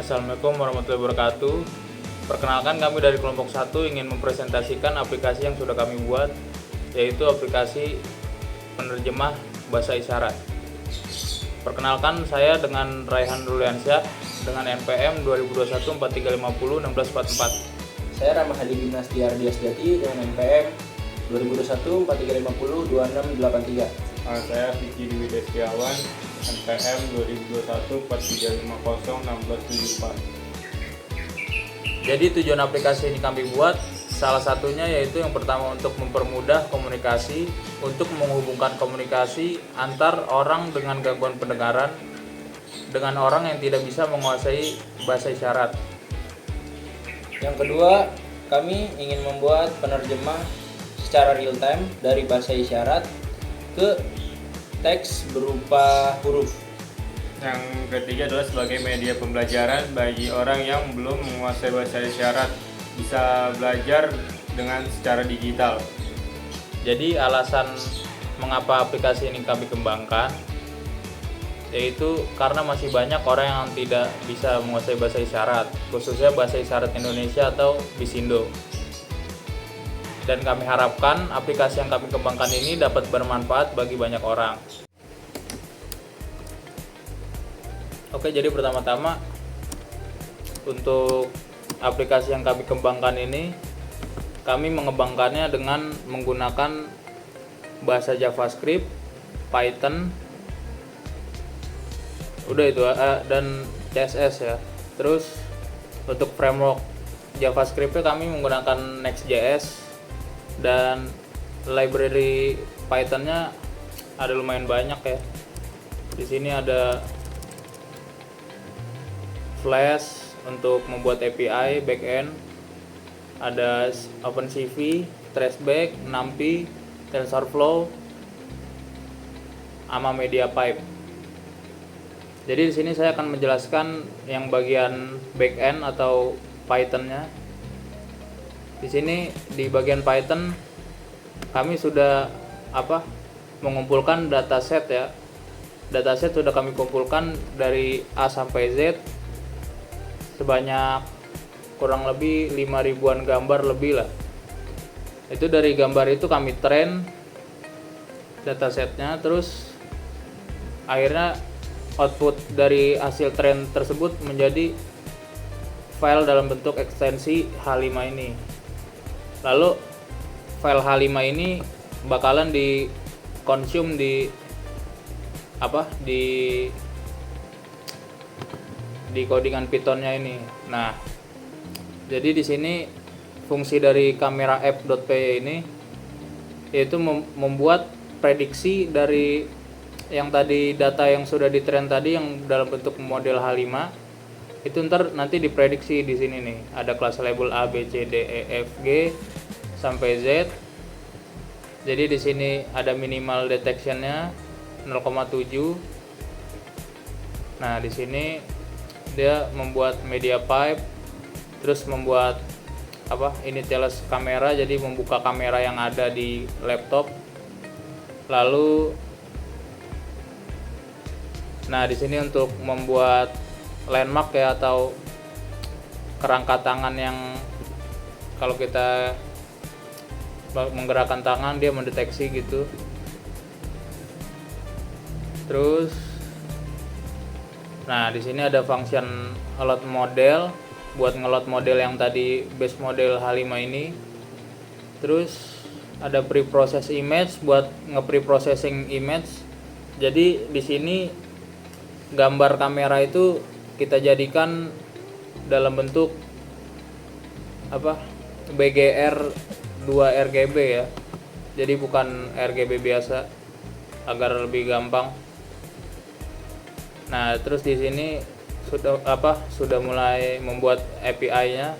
Assalamualaikum warahmatullahi wabarakatuh. Perkenalkan, kami dari kelompok 1 ingin mempresentasikan aplikasi yang sudah kami buat, yaitu aplikasi penerjemah bahasa isyarat. Perkenalkan, saya dengan Raihan Ruliansyah dengan NPM 2021-4350-1644. Saya Ramahadi Gimnasti Ardiasjati dengan NPM 2021-4350-2683. Saya Vicky Dwi Destiawan, NPM 2021-4350-1674. Jadi tujuan aplikasi ini kami buat salah satunya yaitu yang pertama untuk mempermudah komunikasi, untuk menghubungkan komunikasi antar orang dengan gangguan pendengaran dengan orang yang tidak bisa menguasai bahasa isyarat. Yang kedua, kami ingin membuat penerjemah secara real time dari bahasa isyarat ke teks berupa huruf. Yang ketiga adalah sebagai media pembelajaran bagi orang yang belum menguasai bahasa isyarat, bisa belajar dengan secara digital. Jadi alasan mengapa aplikasi ini kami kembangkan yaitu karena masih banyak orang yang tidak bisa menguasai bahasa isyarat, khususnya bahasa isyarat Indonesia atau Bisindo. Dan kami harapkan aplikasi yang kami kembangkan ini dapat bermanfaat bagi banyak orang. Oke, jadi pertama-tama untuk aplikasi yang kami kembangkan ini, kami mengembangkannya dengan menggunakan bahasa JavaScript, Python, udah itu dan CSS ya. Terus untuk framework JavaScript-nya kami menggunakan Next.js, dan library Python-nya ada lumayan banyak ya. Di sini ada Flash untuk membuat API backend, ada OpenCV, Traceback, NumPy, TensorFlow, sama MediaPipe. Jadi di sini saya akan menjelaskan yang bagian backend atau Python-nya. Di sini di bagian Python kami sudah mengumpulkan dataset ya. Dataset sudah kami kumpulkan dari A sampai Z sebanyak kurang lebih 5.000-an gambar lebih lah. Itu dari gambar itu kami train datasetnya, terus akhirnya output dari hasil train tersebut menjadi file dalam bentuk ekstensi H5 ini. Lalu file H5 ini bakalan di-consume di codingan Python-nya ini. Nah, jadi di sini fungsi dari kamera app.py ini yaitu membuat prediksi dari yang tadi, data yang sudah di-train tadi yang dalam bentuk model H5 itu nanti diprediksi di sini nih. Ada kelas label A, B, C, D, E, F, G sampai Z. Jadi di sini ada minimal detection-nya 0,7. Nah, di sini dia membuat media pipe, terus membuat initialize kamera, jadi membuka kamera yang ada di laptop. Lalu nah, di sini untuk membuat landmark ya, atau kerangka tangan yang kalau kita menggerakkan tangan dia mendeteksi gitu. Terus nah, di sini ada function load model buat ngeload model yang tadi base model H5 ini. Terus ada preprocess image buat nge-preprocessing image. Jadi di sini gambar kamera itu kita jadikan dalam bentuk BGR 2 RGB ya. Jadi bukan RGB biasa, agar lebih gampang. Nah, terus di sini sudah mulai membuat API-nya.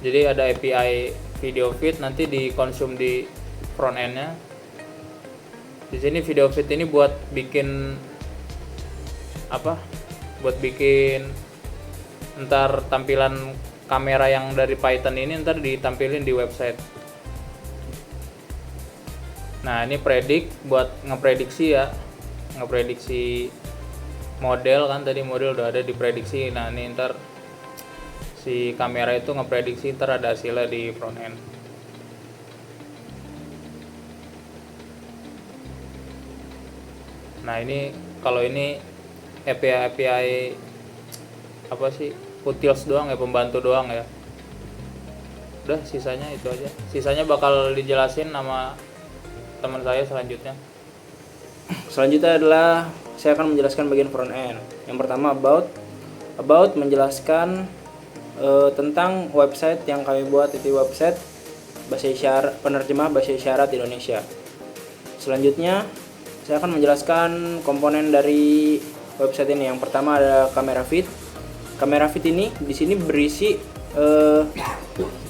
Jadi ada API video feed, nanti dikonsum di front end-nya. Di sini video feed ini buat bikin ntar tampilan kamera yang dari Python ini ntar ditampilin di website. Nah, ini predict buat ngeprediksi ya, ngeprediksi model kan, tadi model udah ada diprediksi. Nah ini ntar si kamera itu ngeprediksi ntar ada hasilnya di front end. Nah ini kalau ini API apa sih, utils doang ya, pembantu doang ya. Udah sisanya itu aja. Sisanya bakal dijelasin sama teman saya selanjutnya. Selanjutnya adalah saya akan menjelaskan bagian front end. Yang pertama about menjelaskan tentang website yang kami buat, itu website bahasa isyarat, penerjemah bahasa isyarat Indonesia. Selanjutnya saya akan menjelaskan komponen dari website ini. Yang pertama ada kamera feed. Kamera feed ini di sini berisi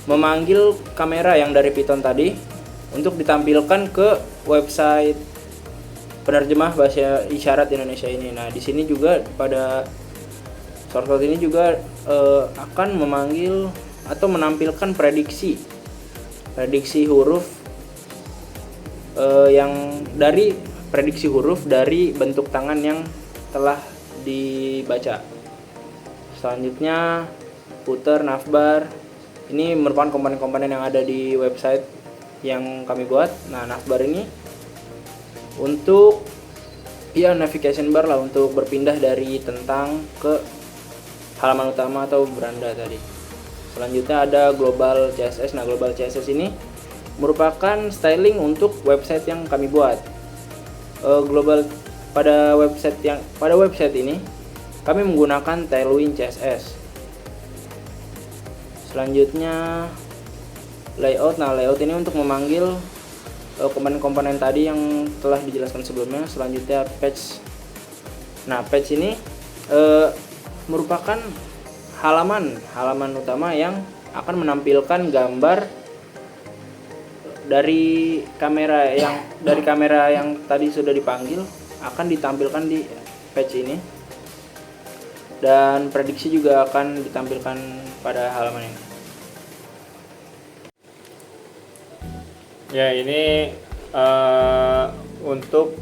memanggil kamera yang dari Python tadi untuk ditampilkan ke website penerjemah bahasa isyarat Indonesia ini. Nah, di sini juga pada shortcut ini juga akan memanggil atau menampilkan prediksi huruf yang dari prediksi huruf dari bentuk tangan yang telah dibaca. Selanjutnya footer, navbar. Ini merupakan komponen-komponen yang ada di website yang kami buat. Nah, navbar ini untuk ya navigation bar lah, untuk berpindah dari tentang ke halaman utama atau beranda tadi. Selanjutnya ada global CSS. Nah, global CSS ini merupakan styling untuk website yang kami buat. Global pada website ini kami menggunakan Tailwind CSS. Selanjutnya layout. Nah, layout ini untuk memanggil komponen-komponen tadi yang telah dijelaskan sebelumnya. Selanjutnya page. Nah, page ini merupakan halaman utama yang akan menampilkan gambar dari kamera yang tadi sudah dipanggil, akan ditampilkan di page ini, dan prediksi juga akan ditampilkan pada halaman ini. Ya, ini untuk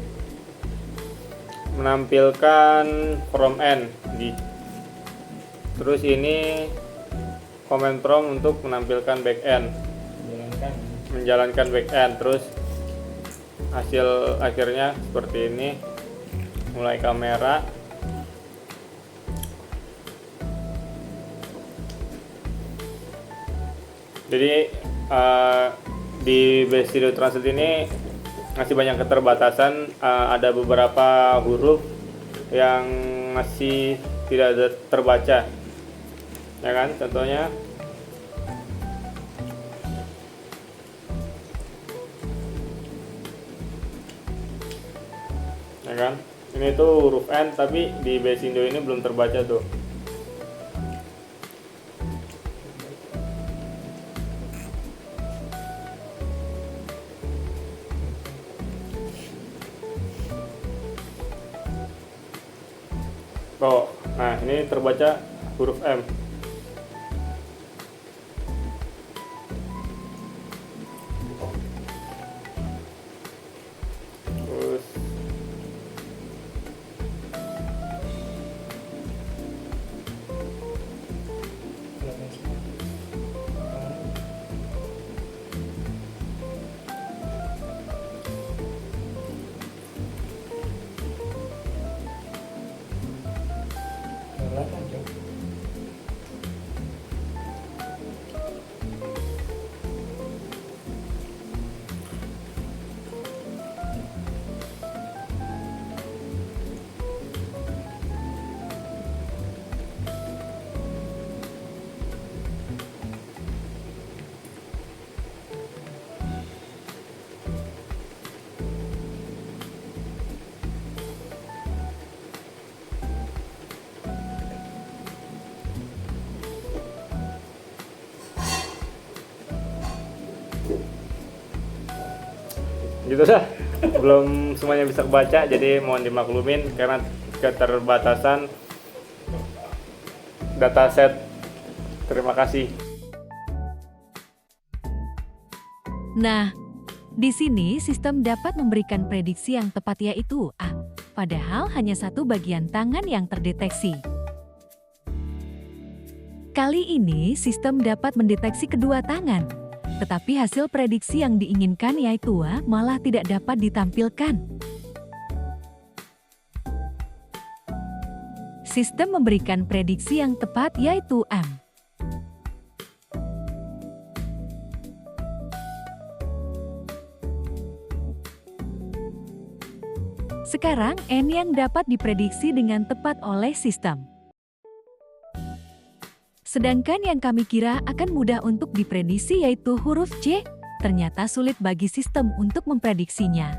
menampilkan from end terus ini command prompt untuk menampilkan back end, menjalankan back end. Terus hasil akhirnya seperti ini, mulai kamera, jadi di Base Studio Translate ini masih banyak keterbatasan. Ada beberapa huruf yang masih tidak terbaca, ya kan, contohnya ya kan, ini tuh huruf N tapi di Base Indo ini belum terbaca tuh. Oh, nah ini terbaca huruf M. Terus gitu dah, belum semuanya bisa kebaca, jadi mohon dimaklumin karena keterbatasan dataset. Terima kasih. Nah, di sini sistem dapat memberikan prediksi yang tepat, yaitu A. padahal hanya satu bagian tangan yang terdeteksi. Kali ini sistem dapat mendeteksi kedua tangan, tetapi hasil prediksi yang diinginkan yaitu A malah tidak dapat ditampilkan. Sistem memberikan prediksi yang tepat yaitu M. Sekarang N yang dapat diprediksi dengan tepat oleh sistem. Sedangkan yang kami kira akan mudah untuk diprediksi yaitu huruf C, ternyata sulit bagi sistem untuk memprediksinya.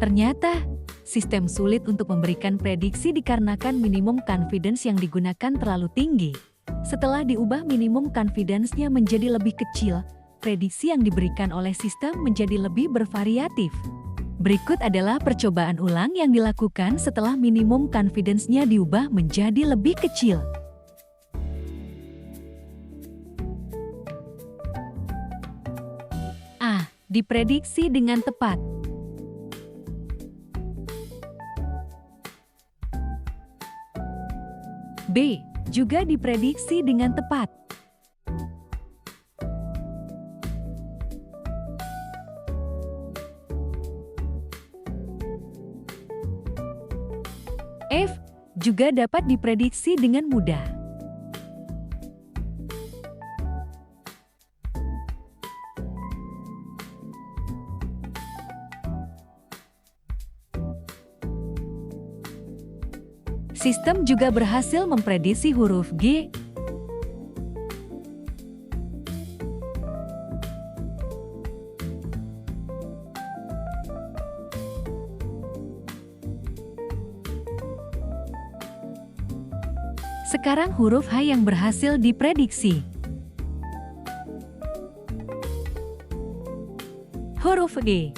Ternyata, sistem sulit untuk memberikan prediksi dikarenakan minimum confidence yang digunakan terlalu tinggi. Setelah diubah minimum confidence-nya menjadi lebih kecil, prediksi yang diberikan oleh sistem menjadi lebih bervariatif. Berikut adalah percobaan ulang yang dilakukan setelah minimum confidence-nya diubah menjadi lebih kecil. A. Diprediksi dengan tepat. B. Juga diprediksi dengan tepat. F. Juga dapat diprediksi dengan mudah. Sistem juga berhasil memprediksi huruf G. Sekarang huruf H yang berhasil diprediksi. Huruf G.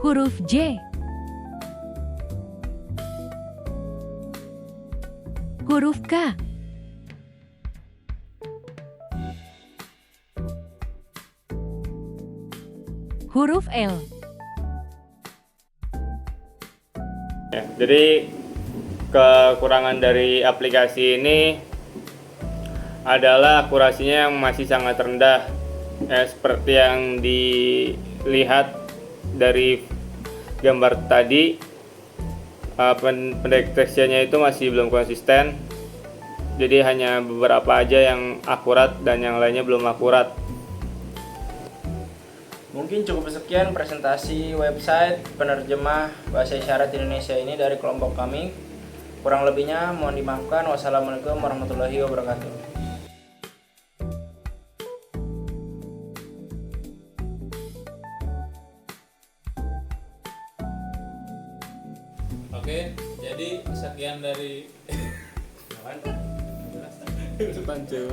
Huruf J. Huruf K. Huruf L. Ya, jadi kekurangan dari aplikasi ini adalah akurasinya yang masih sangat rendah. Seperti yang dilihat dari gambar tadi, pendeteksiannya itu masih belum konsisten. Jadi hanya beberapa aja yang akurat dan yang lainnya belum akurat. Mungkin cukup sekian presentasi website penerjemah bahasa isyarat Indonesia ini dari kelompok kami. Kurang lebihnya mohon dimaafkan. Wassalamualaikum warahmatullahi wabarakatuh. Oke, jadi sekian dari Pancu.